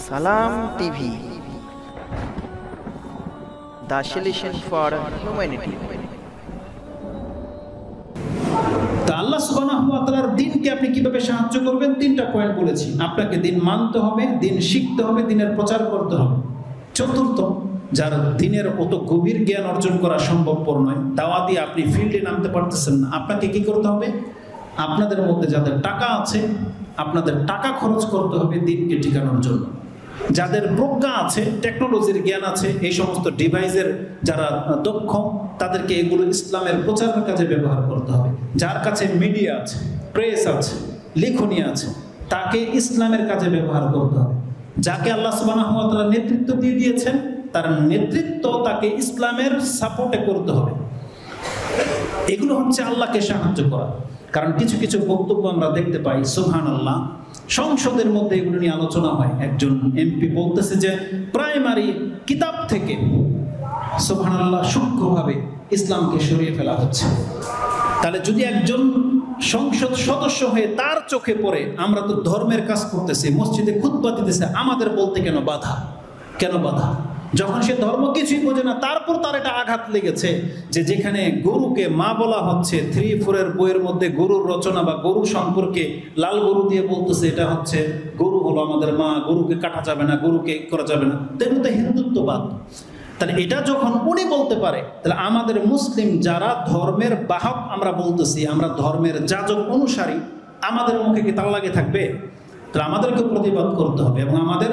Salam TV, the solution for humanity. আল্লাহ সুবহানাহু ওয়া তাআলার দ্বীনকে আপনি কিভাবে সাহায্য করবেন তিনটা পয়েন্ট বলেছি। আপনাকে দ্বীন মানতে হবে, দ্বীন শিখতে হবে, দ্বীনের প্রচার করতে হবে। চতুর্থ, যার দ্বীনের অত গভীর জ্ঞান অর্জন করা সম্ভবপর নয়, দাওয়া দিয়ে আপনি ফিল্ডে নামতে পারতেছেন না, আপনাকে কি করতে হবে? আপনাদের মধ্যে যাদের টাকা আছে, আপনাদের টাকা খরচ করতে হবে দ্বীনকে টিকানোর জন্য। যাদের প্রজ্ঞা আছে, টেকনোলজির জ্ঞান আছে, এই সমস্ত ডিভাইসের যারা দক্ষ, তাদেরকে এগুলো ইসলামের প্রচারের কাজে ব্যবহার করতে হবে। যার কাছে মিডিয়া আছে, প্রেস আছে, লিখনি আছে, তাকে ইসলামের কাজে ব্যবহার করতে হবে। যাকে আল্লাহ সুবহানাহু ওয়া তাআলা নেতৃত্ব দিয়ে দিয়েছেন, তার নেতৃত্ব তাকে ইসলামের সাপোর্টে করতে হবে। এগুলো হচ্ছে আল্লাহকে সাহায্য করা। কারণ কিছু কিছু বক্তব্য আমরা দেখতে পাই, সুবহানাল্লাহ, সংসদের মধ্যে এগুলো নিয়ে আলোচনা হয়। একজন এমপি বলতেছে যে প্রাইমারি কিতাব থেকে সুবহানাল্লাহ সূক্ষ্মভাবে ইসলামকে সরিয়ে ফেলা হচ্ছে। তাহলে যদি একজন সংসদ সদস্য হয়ে তার চোখে পড়ে আমরা তো ধর্মের কাজ করতেছি, মসজিদে খুতবা দিতেছে, আমাদের বলতে কেন বাধা? কেন বাধা? যখন সে ধর্ম কিছুই বোঝে না, তারপর তার এটা আঘাত লেগেছে যে যেখানে গরুকে মা বলা হচ্ছে, 3-4 বইয়ের মধ্যে গরুর রচনা বা গরু সম্পর্কে লাল গরু দিয়ে বলতেছে এটা হচ্ছে গরু হলো আমাদের মা, গরুকে কাটা যাবে না, গরুকে করা যাবে না, তেমন তো হিন্দুত্ববাদ। তাহলে এটা যখন উনি বলতে পারে, তাহলে আমাদের মুসলিম যারা ধর্মের বাহক আমরা বলতেছি, আমরা ধর্মের যাজক অনুসারী, আমাদের মুখে কি তালা লাগে থাকবে? তাহলে আমাদেরকে প্রতিবাদ করতে হবে এবং আমাদের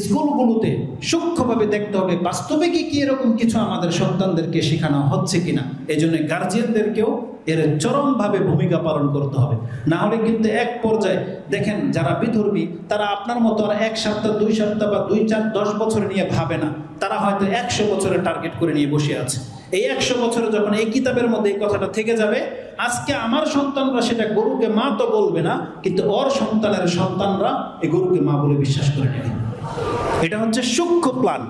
স্কুলগুলোতে সূক্ষ্মভাবে দেখতে হবে বাস্তবে কি এরকম কিছু আমাদের সন্তানদেরকে শেখানো হচ্ছে কিনা। এই জন্য গার্জিয়ানদেরকেও এর চরমভাবে ভূমিকা পালন করতে হবে। না হলে কিন্তু এক পর্যায়ে দেখেন যারা বিধর্মী, তারা আপনার মতো আর 1 সপ্তাহ 2 সপ্তাহ বা 2-4-10 বছর নিয়ে ভাবে না, তারা হয়তো 100 বছরের টার্গেট করে নিয়ে বসে আছে। এই 100 বছরে যখন এই কিতাবের মধ্যে এই কথাটা থেকে যাবে, আজকে আমার সন্তানরা সেটা গরুকে মা তো বলবে না, কিন্তু ওর সন্তানের সন্তানরা এই গরুকে মা বলে বিশ্বাস করে নেবে। এটা হচ্ছে সূক্ষ্ম প্ল্যান।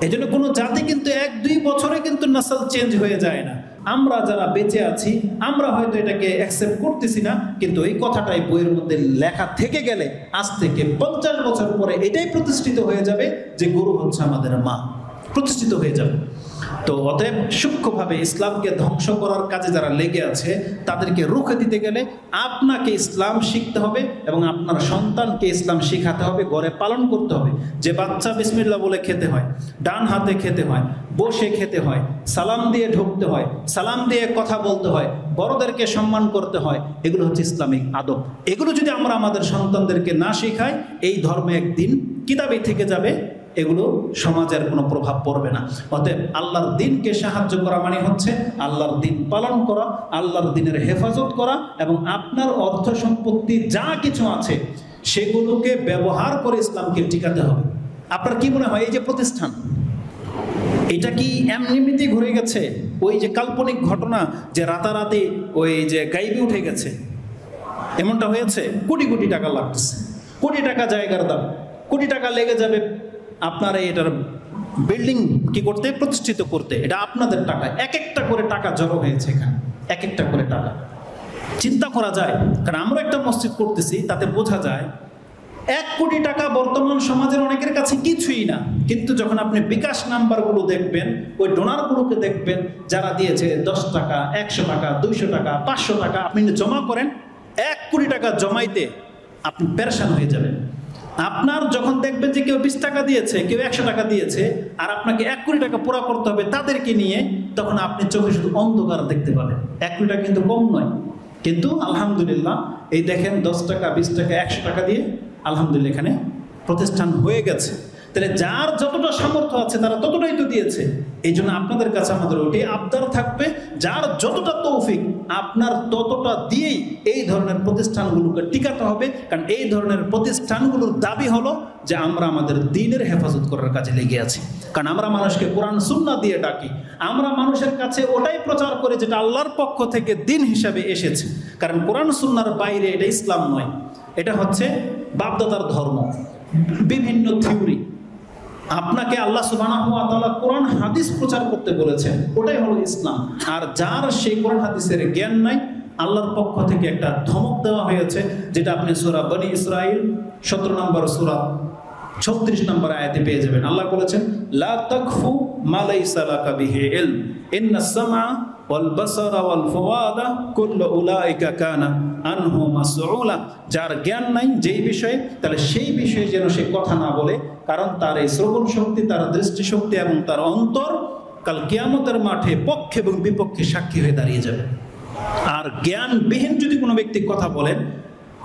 এই জন্য কোনো জাতি কিন্তু 1-2 বছরে কিন্তু নাসল চেঞ্জ হয়ে যায় না। আমরা যারা বেঁচে আছি, আমরা হয়তো এটাকে অ্যাকসেপ্ট করতেছি না, কিন্তু এই কথাটাই বইয়ের মধ্যে লেখা থেকে গেলে আজ থেকে 50 বছর পরে এটাই প্রতিষ্ঠিত হয়ে যাবে যে গরু হচ্ছে আমাদের মা, প্রতিষ্ঠিত হয়ে যাবে। তো অতএব সূক্ষ্মভাবে ইসলামকে ধ্বংস করার কাজে যারা লেগে আছে, তাদেরকে রুখে দিতে গেলে আপনাকে ইসলাম শিখতে হবে এবং আপনার সন্তানকে ইসলাম শিখাতে হবে, ঘরে পালন করতে হবে। যে বাচ্চা বিসমিল্লাহ বলে খেতে হয়, ডান হাতে খেতে হয়, বসে খেতে হয়, সালাম দিয়ে ঢুকতে হয়, সালাম দিয়ে কথা বলতে হয়, বড়দেরকে সম্মান করতে হয়, এগুলো হচ্ছে ইসলামিক আদব। এগুলো যদি আমরা আমাদের সন্তানদেরকে না শেখাই, এই ধর্মে একদিন কিতাবেই থেকে যাবে, এগুলো সমাজের কোনো প্রভাব পড়বে না। অতএব আল্লাহর দ্বীনকে সাহায্য করা মানে হচ্ছে আল্লাহর দ্বীন পালন করা, আল্লাহর দ্বীনের হেফাজত করা এবং আপনার অর্থ সম্পত্তি যা কিছু আছে সেগুলোকে ব্যবহার করে ইসলামকে টিকাতে হবে। আপনার কি মনে হয় এই যে প্রতিষ্ঠান, এটা কি এমনিতে ঘুরে গেছে? ওই যে কাল্পনিক ঘটনা যে রাতারাতি ওই যে গাইবে উঠে গেছে, এমনটা হয়েছে? কোটি কোটি টাকা লাগতেছে, কোটি টাকা জায়গার দাম, কোটি টাকা লেগে যাবে আপনার এটার বিল্ডিং কি করতে, প্রতিষ্ঠিত করতে। এটা আপনাদের টাকা, এক একটা করে টাকা জড়ো হয়েছে এখানে, এক একটা করে টাকা। চিন্তা করা যায়, কারণ আমরা একটা মসজিদ করতেছি, তাতে বোঝা যায় 1 কোটি টাকা বর্তমান সমাজের অনেকের কাছে কিছুই না। কিন্তু যখন আপনি বিকাশ নাম্বারগুলো দেখবেন, ওই ডোনারগুলোকে দেখবেন, যারা দিয়েছে 10 টাকা, 100 টাকা, 200 টাকা, 500 টাকা, আপনি জমা করেন, 1 কোটি টাকা জমাইতে আপনি পেরেশান হয়ে যাবেন। আপনার যখন দেখবেন যে কেউ 20 টাকা দিয়েছে, কেউ 100 টাকা দিয়েছে, আর আপনাকে 1 কোটি টাকা পুরা করতে হবে তাদেরকে নিয়ে, তখন আপনি চোখে শুধু অন্ধকার দেখতে পাবেন। 1 কোটি টাকা কিন্তু কম নয়। কিন্তু আলহামদুলিল্লাহ এই দেখেন 10 টাকা, 20 টাকা, 100 টাকা দিয়ে আলহামদুলিল্লাহ এখানে প্রতিষ্ঠান হয়ে গেছে। তাহলে যার যতটা সামর্থ্য আছে তারা ততটাই তো দিয়েছে। এই জন্য আপনাদের কাছে আমাদের ওইটাই আবদার থাকবে, যার যতটা তৌফিক আপনার ততটা দিয়েই এই ধরনের প্রতিষ্ঠানগুলোকে টিকাতে হবে। কারণ এই ধরনের প্রতিষ্ঠানগুলোর দাবি হলো যে আমরা আমাদের দ্বীনের হেফাজত করার কাজে লেগে আছি। কারণ আমরা মানুষকে কোরআন সুন্নাহ দিয়ে ডাকি, আমরা মানুষের কাছে ওটাই প্রচার করে যেটা আল্লাহর পক্ষ থেকে দ্বীন হিসাবে এসেছে। কারণ কোরআন সুন্নাহর বাইরে এটা ইসলাম নয়, এটা হচ্ছে বাপদাদার ধর্ম, বিভিন্ন থিওরি। আপনাকে আল্লাহ সুবহানাহু ওয়া তাআলা কোরআন হাদিস প্রচার করতে বলেছেন, ওটাই হলো ইসলাম। আর যার সেই কোরআন হাদিসের জ্ঞান নাই, আল্লাহর পক্ষ থেকে একটা ধমক দেওয়া হয়েছে, যেটা আপনি সূরা বনী ইসরাইল 17 নম্বর সূরা 36 নম্বর আয়াতে পেয়ে যাবেন। আল্লাহ বলেছেন লা তাকফু মা লাইসা লাকা বিহি ইলম ইন্নাস সামআ ওয়াল বাসারা ওয়াল ফুআদা কুল্লু উলাইকা কানা আনহু মাসউলা। যার জ্ঞান নাই যেই বিষয়ে, তাহলে সেই বিষয়ে যেন সে কথা না বলে, কারণ তার এই শ্রবণ শক্তি, তার দৃষ্টিশক্তি এবং তার অন্তর কাল কিয়ামতের মাঠে পক্ষে এবং বিপক্ষে সাক্ষী হয়ে দাঁড়িয়ে যাবে। আর জ্ঞানবিহীন যদি কোনো ব্যক্তি কথা বলেন,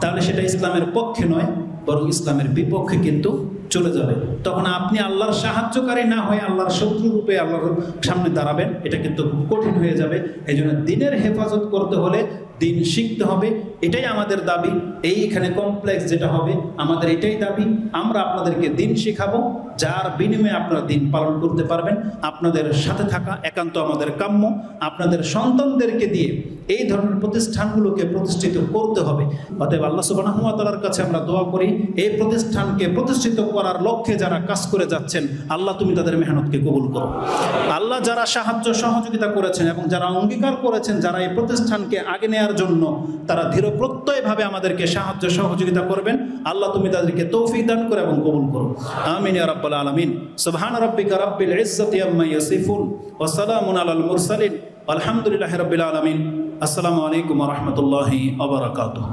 তাহলে সেটা ইসলামের পক্ষে নয়, বরং ইসলামের বিপক্ষে কিন্তু চলে যাবে। তখন আপনি আল্লাহর সাহায্যকারী না হয়ে আল্লাহর শত্রু রূপে আল্লাহর সামনে দাঁড়াবেন, এটা কিন্তু খুব কঠিন হয়ে যাবে। এই জন্য দিনের হেফাজত করতে হলে দিন শিখতে হবে, এটাই আমাদের দাবি। এইখানে কমপ্লেক্স যেটা হবে, আমাদের এটাই দাবি, আমরা আপনাদেরকে দিন শেখাবো, যার বিনিময়ে আপনারা দিন পালন করতে পারবেন। আপনাদের সাথে থাকা একান্ত আমাদের কাম্য। আপনাদের সন্তানদেরকে দিয়ে এই ধরনের প্রতিষ্ঠানগুলোকে প্রতিষ্ঠিত করতে হবে। অতএব আল্লাহ সুবহানাহু ওয়া তাআলার কাছে আমরা দোয়া করি, এই প্রতিষ্ঠানকে প্রতিষ্ঠিত করার লক্ষ্যে যারা কাজ করে যাচ্ছেন, আল্লাহ তুমি তাদের মেহনতকে কবুল করো। আল্লাহ যারা সাহায্য সহযোগিতা করেছেন এবং যারা অঙ্গীকার করেছেন যারা এই প্রতিষ্ঠানকে আগে নেয়ার জন্য, তারা দৃঢ় প্রত্যয়ভাবে আমাদেরকে সাহায্য সহযোগিতা করবেন, আল্লাহ তুমি তাদেরকে তৌফিক দান করে এবং কবুল করো। আমিন ইয়া রাব্বাল আলামিন। সুবহান রাব্বিকা রাব্বিল ইজ্জাতি আম্মা ইয়াসিফুন ওয়া সালামুন আলাল মুরসালিন আলহামদুলিল্লাহি রাব্বিল আলামিন। আসসালামু আলাইকুম ওয়া রাহমাতুল্লাহি ওয়া বারাকাতুহু।